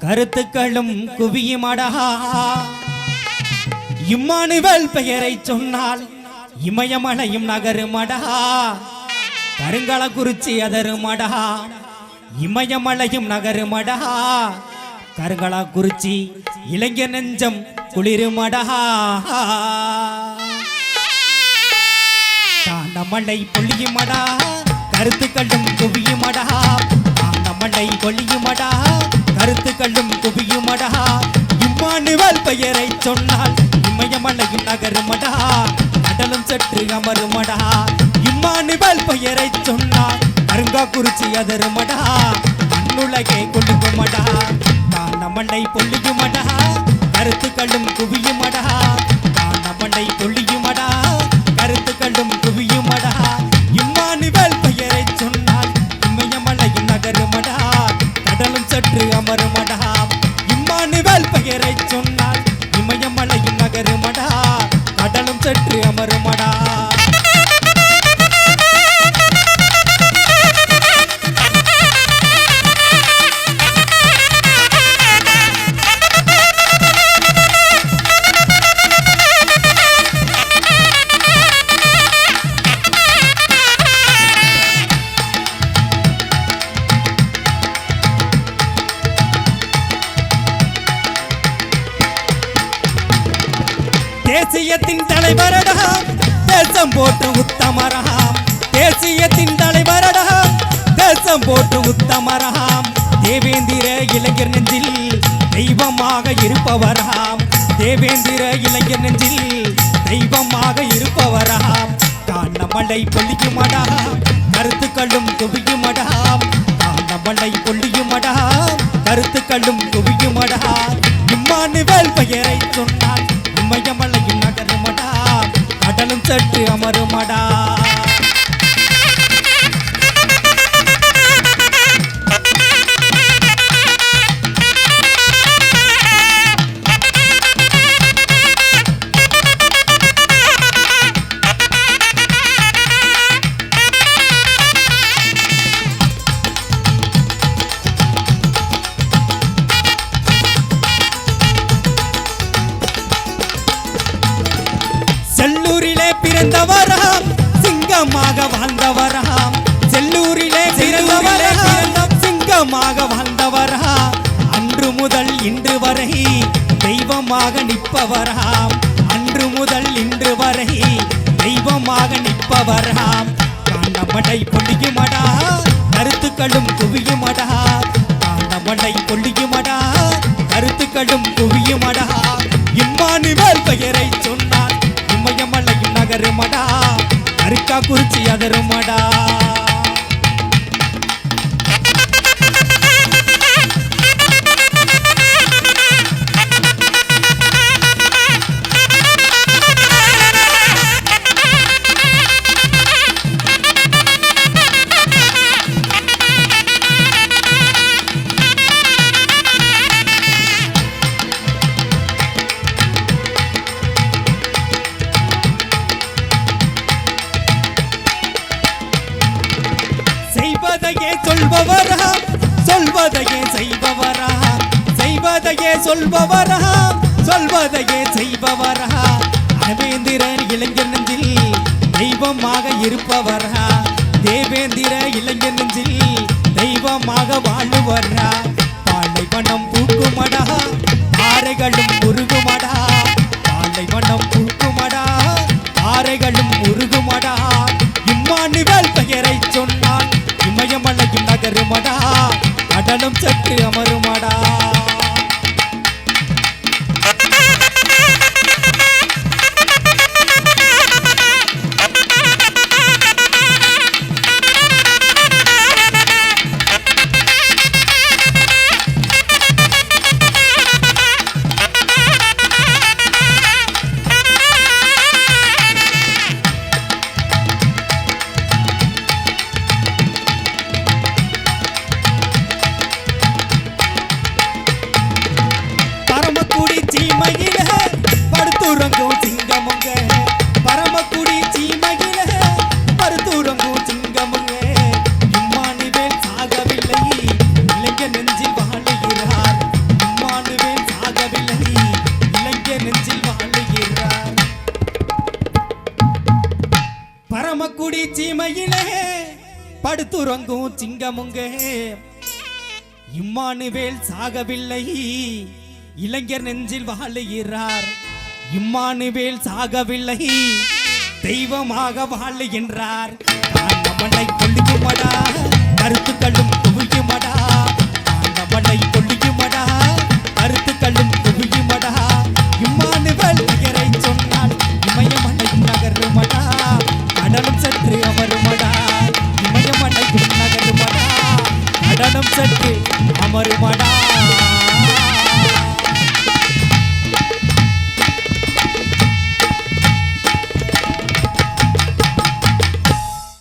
கருத்துக்களும் குவியுமடா. இம்மானுவேல் பெயரை சொன்னால் இமயமலையும் நகருமடா. கருங்கலக்குறிச்சி அதருமடா. இமயமலையும் நகருமடா. கருங்கலக்குறிச்சி இளைஞர் நெஞ்சம் குளிருமடா. தாண்டமலை பொழியுமடா. கருத்துக்களும் குவியுமடா. தாண்டமலை பொழியுமடா. கருத்துக்களும் குவியுமடா. இம்மானுவேல் பெயரை சொன்னால் இமயமலையும் நகருமடா. கடலும் சற்று அமருமடா. இம்மானுவேல் பெயரை சொன்னால் கருங்காக்குறிச்சி அதருமடா. மண்ணுலகே கொள்ளுமடா. தாண்டமலை பொழியுமடா. கருத்துக்களும் குவியுமடா. தாண்டமலை பொழியுமடா. கருத்துக்களும் குவியுமடா. இம்மானுவேல் பெயரை சொன்னால் இமயமலையும் நகருமடா. கடலும் சற்று அமருமடா. இம்மானுவேல் பெயரை சொன்னால் இமயமலையும் நகருமடா. கடலும் சற்று அமருமடா. தேசியத்தின் தலைவரடா. தேசம் போட்டு உத்தமரகாம். தேசியத்தின் தலைவரடா. தேசம் போட்டு உத்தமரகாம். தேவேந்திர இளைஞர் நெஞ்சில் தெய்வமாக இருப்பவராம். தேவேந்திர இளைஞர் நெஞ்சில் தெய்வமாக இருப்பவராம். தாண்டமலை பொழியுமடா. கருத்துக்களும் குவியுமடா. தாண்டமலை பொழியுமடா. கருத்துக்களும் குவியுமடா. இம்மானுவேல் பெயரை சொன்னால் இமயமலையும் நகருமடா. கடலும் சற்று அமருமடா. செல்லூரிலே பிறந்தவராம். சிங்கமாக வாழ்ந்தவராம். செல்லூரிலே பிறந்தவராம். சிங்கமாக வாழ்ந்தவராம். அன்று முதல் இன்று வரை தெய்வமாக நிற்பவராம். அன்று முதல் இன்று வரை தெய்வமாக நிற்பவராம். தாண்டமலை பொழியுமடா. கருத்துக்களும் குவியுமடா. தாண்டமலை பொழியுமடா. கருத்துக்களும் குவியுமடா. இம்மானுவேல் பெயரை சொன்னால் இமயமலையும் நகருமடா. கருங்காக்குறிச்சி அதருமடா. செய்வதையே சொல்பவராம். சொல்வதையே செய்பவராம். செய்வதையே சொல்பவராம். சொல்வதையே செய்பவராம். தேவேந்திரன் இளைஞர் நெஞ்சில் தெய்வமாக இருப்பவரா. தேவேந்திர இளைஞர் நெஞ்சில் தெய்வமாக வாழுவரா. பாலைவனம் பூக்குமடா. பாறைகளும் உருகுமடா. பாலைவனம் பூக்குமடா. பாறைகளும் உருகுமடா. இம்மானுவேல் பெயரை சொன்னால் இமயமலையும் நகருமடா. கடலும் சற்று அமருமடா. சீமையிலே படுத்துறங்கும் சிங்கமுங்க இம்மானுவேல் சாகவில்லை இளைஞர் நெஞ்சில் வாழுகிறார் இம்மானுவேல் சாகவில்லை தெய்வமாக வாழுகின்றார் காண்டமலை கொள்ளுமடா கருத்துக்களும் குவியுமடா காண்டமலை கொள்ளுமடா கருத்துக்களும் குவியுமடா இம்மானுவேல் பெயரை சொன்னால் இமயமலையும் நகருமடா கடலும் சற்று அமருமடா இமயமலையும் நகருமடா கடலும் சற்று அமருமடா